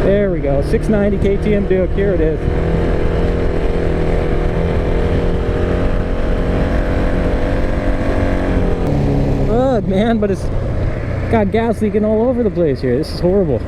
There we go, 690 KTM Duke, here it is. Ugh, man, but it's got gas leaking all over the place here. This is horrible.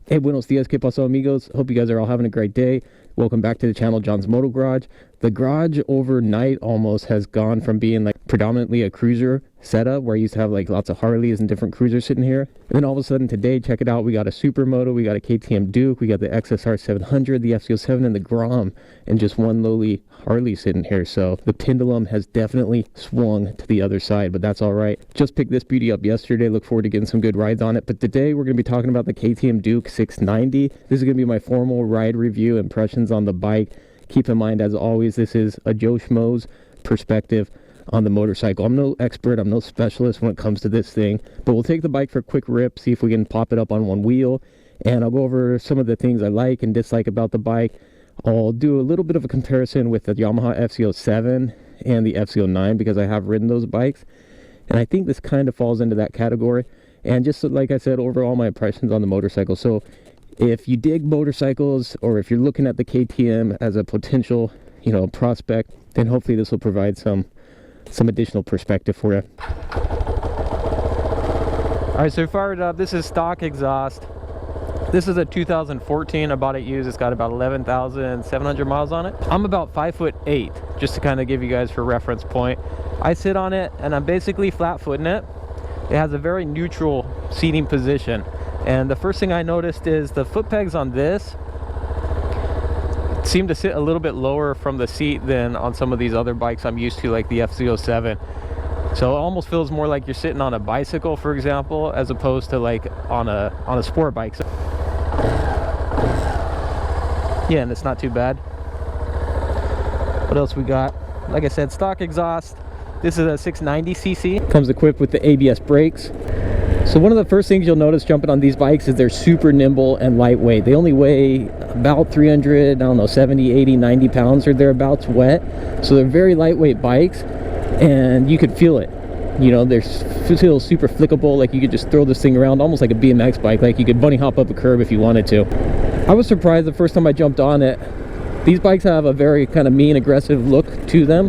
Hey, buenos dias, que paso, amigos? Hope you guys are all having a great day. Welcome back to the channel, John's Moto Garage. The garage overnight almost has gone from being like predominantly a cruiser setup where I used to have like lots of Harleys and different cruisers sitting here. And then all of a sudden today, check it out, we got a Supermoto, we got a KTM Duke, we got the XSR700, the FZ07, and the Grom, and just one lowly Harley sitting here. So the pendulum has definitely swung to the other side, but that's all right. Just picked this beauty up yesterday. Look forward to getting some good rides on it. But today we're going to be talking about the KTM Duke 690. This is going to be my formal ride review impressions on the bike. Keep in mind, as always, this is a Joe Schmo's perspective on the motorcycle. I'm no expert, I'm no specialist when it comes to this thing, but we'll take the bike for a quick rip, see if we can pop it up on one wheel, and I'll go over some of the things I like and dislike about the bike. I'll do a little bit of a comparison with the Yamaha FZ07 and the FZ09 because I have ridden those bikes, and I think this kind of falls into that category. And just like I said, overall my impressions on the motorcycle. So if you dig motorcycles, or if you're looking at the KTM as a potential, you know, prospect, then hopefully this will provide some additional perspective for you. All right, so fired up. This is stock exhaust. This is a 2014. I bought it used. It's got about 11,700 miles on it. I'm about 5'8", just to kind of give you guys for reference point. I sit on it and I'm basically flat footing it. It has a very neutral seating position. And the first thing I noticed is the foot pegs on this seem to sit a little bit lower from the seat than on some of these other bikes I'm used to, like the FZ07. So it almost feels more like you're sitting on a bicycle, for example, as opposed to like on a sport bike. So yeah, and it's not too bad. What else we got? Like I said, stock exhaust. This is a 690cc. Comes equipped with the ABS brakes. So one of the first things you'll notice jumping on these bikes is they're super nimble and lightweight. They only weigh about 300, I don't know, 70, 80, 90 pounds or thereabouts wet. So they're very lightweight bikes, and you could feel it. You know, they feel super flickable, like you could just throw this thing around almost like a BMX bike, like you could bunny hop up a curb if you wanted to. I was surprised the first time I jumped on it. These bikes have a very kind of mean, aggressive look to them,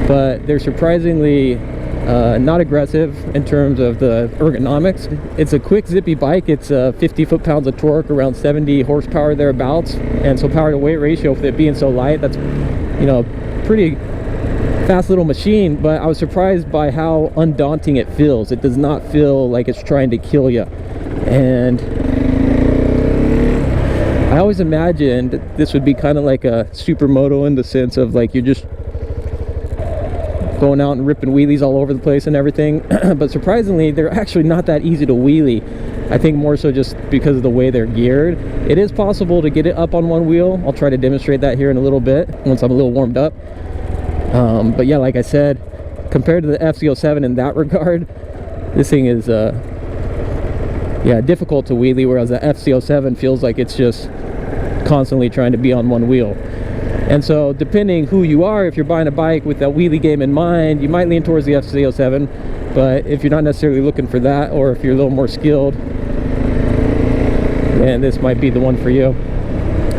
but they're surprisingly not aggressive in terms of the ergonomics. It's a quick, zippy bike. It's 50 foot-pounds of torque, around 70 horsepower thereabouts, and so power to weight ratio, with it being so light, that's, you know, pretty fast little machine. But I was surprised by how undaunting it feels. It does not feel like it's trying to kill you. And I always imagined this would be kind of like a supermoto in the sense of like you're just going out and ripping wheelies all over the place and everything. But surprisingly, they're actually not that easy to wheelie. I think more so just because of the way they're geared. It is possible to get it up on one wheel. I'll try to demonstrate that here in a little bit once I'm a little warmed up. But yeah, like I said, compared to the FZ07 in that regard, this thing is yeah, difficult to wheelie, whereas the FZ07 feels like it's just constantly trying to be on one wheel. And so depending who you are, if you're buying a bike with that wheelie game in mind, you might lean towards the FZ07. But if you're not necessarily looking for that, or if you're a little more skilled, then this might be the one for you.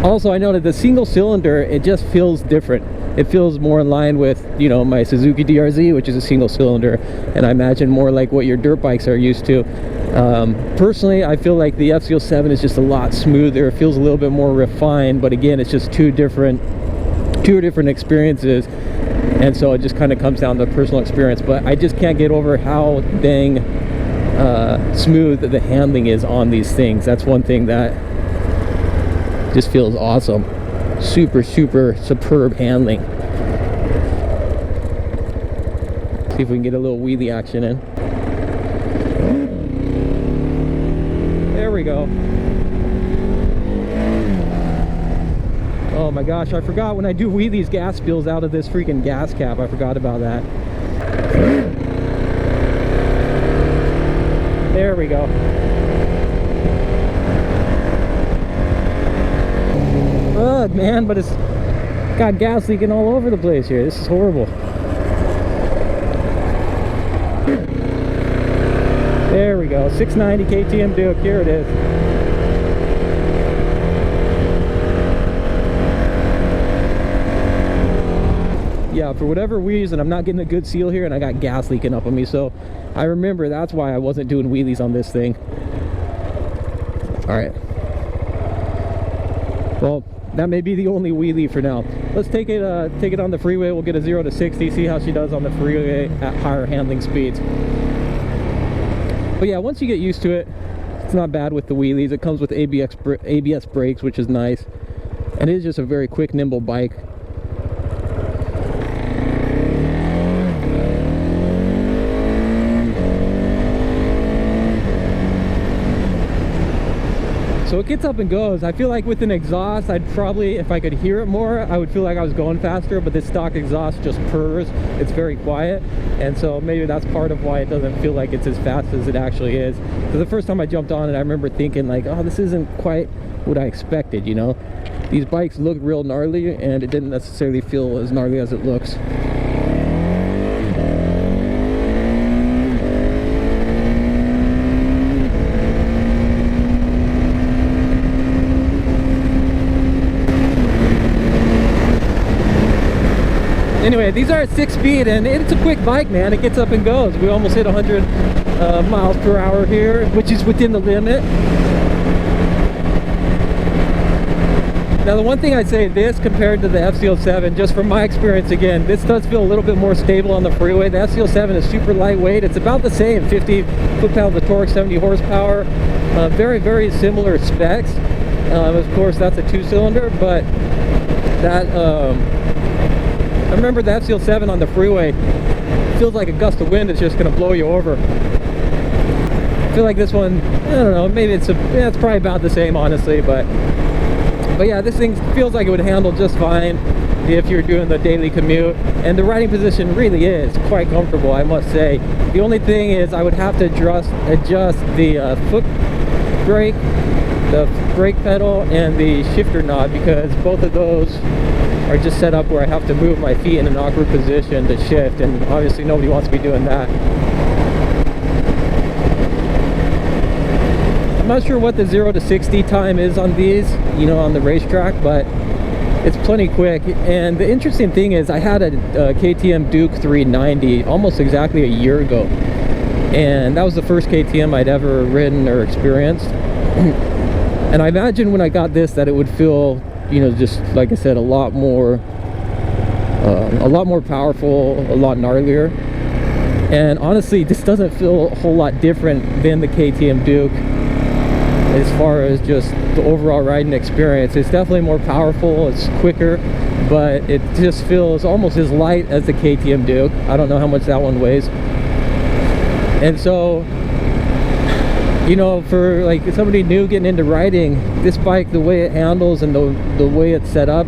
Also, I noted the single cylinder, it just feels different. It feels more in line with, you know, my Suzuki DRZ, which is a single cylinder, and I imagine more like what your dirt bikes are used to. Personally, I feel like the FZ07 is just a lot smoother. It feels a little bit more refined, but again, it's just two different experiences, and so it just kind of comes down to personal experience. But I just can't get over how dang smooth the handling is on these things. That's one thing that just feels awesome. Super superb handling. See if we can get a little wheelie action in. There we go. Oh my gosh, I forgot when I do wheelies, gas spills out of this freaking gas cap. I forgot about that. There we go. Ugh, man, but it's got gas leaking all over the place here. This is horrible. There we go. 690 KTM Duke. Here it is. Yeah, for whatever reason, I'm not getting a good seal here, and I got gas leaking up on me. So I remember that's why I wasn't doing wheelies on this thing. All right. Well, that may be the only wheelie for now. Let's take it on the freeway. We'll get a 0 to 60, see how she does on the freeway at higher handling speeds. But yeah, once you get used to it, it's not bad with the wheelies. It comes with ABS brakes, which is nice, and it is just a very quick, nimble bike. So it gets up and goes. I feel like with an exhaust, I'd probably, if I could hear it more, I would feel like I was going faster, but this stock exhaust just purrs. It's very quiet, and so maybe that's part of why it doesn't feel like it's as fast as it actually is. So the first time I jumped on it, I remember thinking like, oh, this isn't quite what I expected, you know? These bikes look real gnarly, and it didn't necessarily feel as gnarly as it looks. Anyway, these are at 6 speed, and it's a quick bike, man. It gets up and goes. We almost hit 100 miles per hour here, which is within the limit. Now, the one thing I'd say, this compared to the FZ07, just from my experience, again, this does feel a little bit more stable on the freeway. The FZ07 is super lightweight. It's about the same, 50 foot-pounds of torque, 70 horsepower. Very, very similar specs. Of course, that's a 2-cylinder, but that... I remember the FZ07 on the freeway feels like a gust of wind is just going to blow you over. I feel like this one, I don't know, maybe it's probably about the same, honestly, but yeah, this thing feels like it would handle just fine if you're doing the daily commute, and the riding position really is quite comfortable, I must say. The only thing is I would have to adjust the foot brake, the brake pedal, and the shifter knob, because both of those are just set up where I have to move my feet in an awkward position to shift, and obviously nobody wants to be doing that. I'm not sure what the 0 to 60 time is on these, you know, on the racetrack, but it's plenty quick. And the interesting thing is I had a KTM Duke 390 almost exactly a year ago, and that was the first KTM I'd ever ridden or experienced. And I imagine when I got this that it would feel, you know, just like I said, a lot more powerful, a lot gnarlier. And honestly, this doesn't feel a whole lot different than the KTM Duke as far as just the overall riding experience. It's definitely more powerful, it's quicker, but it just feels almost as light as the KTM Duke. I don't know how much that one weighs. And so, you know, for like somebody new getting into riding, this bike, the way it handles and the way it's set up,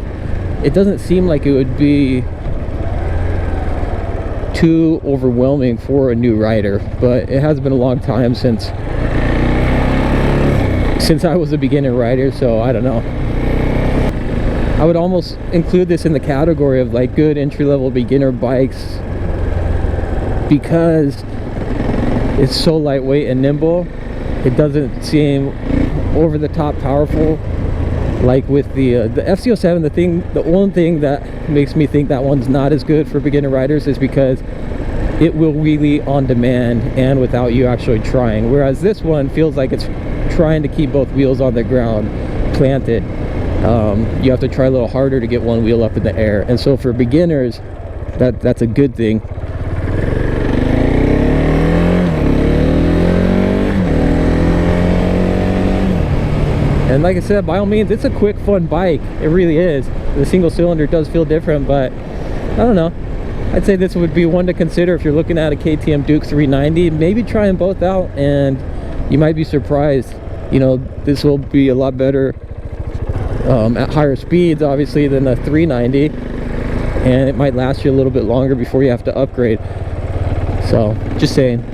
it doesn't seem like it would be too overwhelming for a new rider. But it has been a long time since I was a beginner rider, so I don't know. I would almost include this in the category of like good entry-level beginner bikes, because it's so lightweight and nimble. It doesn't seem over the top powerful like with the FZ07. The only thing that makes me think that one's not as good for beginner riders is because it will wheelie on demand and without you actually trying, whereas this one feels like it's trying to keep both wheels on the ground planted. You have to try a little harder to get one wheel up in the air, and so for beginners that's a good thing. And like I said, by all means, it's a quick, fun bike. It really is. The single cylinder does feel different, but I don't know. I'd say this would be one to consider if you're looking at a KTM Duke 390. Maybe try them both out, and you might be surprised. You know, this will be a lot better at higher speeds, obviously, than the 390, and it might last you a little bit longer before you have to upgrade. So just saying.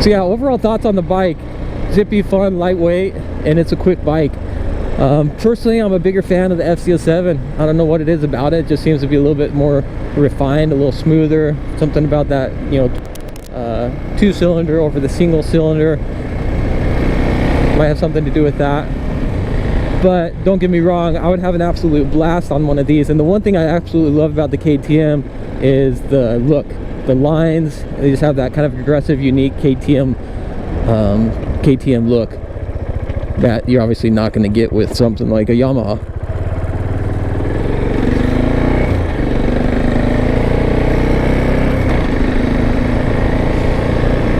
So yeah, overall thoughts on the bike: zippy, fun, lightweight, and it's a quick bike. Personally, I'm a bigger fan of the FZ07. I don't know what it is about it. It just seems to be a little bit more refined, a little smoother. Something about that, you know, 2-cylinder over the single cylinder might have something to do with that. But don't get me wrong, I would have an absolute blast on one of these. And the one thing I absolutely love about the KTM is the look, the lines. They just have that kind of aggressive, unique KTM look that you're obviously not going to get with something like a Yamaha.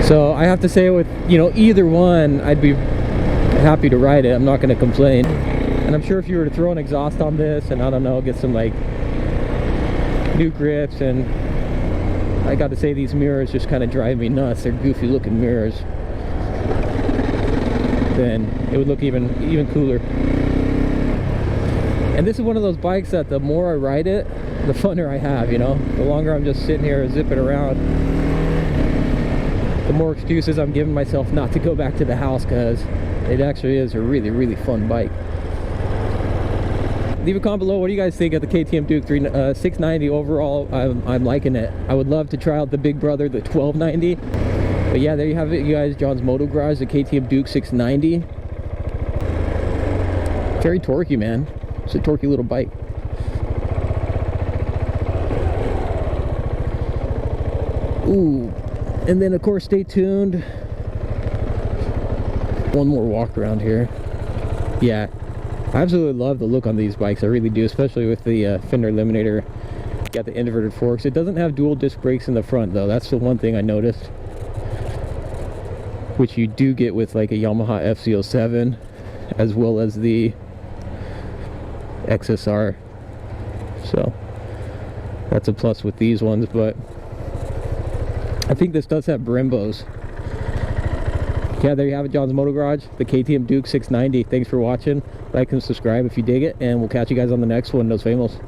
So I have to say, with, you know, either one, I'd be happy to ride it. I'm not going to complain. And I'm sure if you were to throw an exhaust on this and, I don't know, get some like new grips, and I got to say, these mirrors just kind of drive me nuts. They're goofy looking mirrors. Then it would look even cooler. And this is one of those bikes that the more I ride it, the funner I have, you know. The longer I'm just sitting here zipping around, the more excuses I'm giving myself not to go back to the house, because it actually is a really fun bike. Leave a comment below, what do you guys think of the KTM Duke 690 overall? I'm liking it. I would love to try out the big brother, the 1290. But yeah, there you have it, you guys. John's Moto Garage, the KTM Duke 690. Very torquey, man. It's a torquey little bike. Ooh. And then, of course, stay tuned. One more walk around here. Yeah, I absolutely love the look on these bikes. I really do, especially with the fender eliminator. Got the inverted forks. It doesn't have dual disc brakes in the front, though. That's the one thing I noticed, which you do get with like a Yamaha FZ07, as well as the XSR. So that's a plus with these ones. But I think this does have Brembos. Yeah, there you have it, John's Moto Garage, the KTM Duke 690. Thanks for watching. Like and subscribe if you dig it, and we'll catch you guys on the next one. Nos vemos.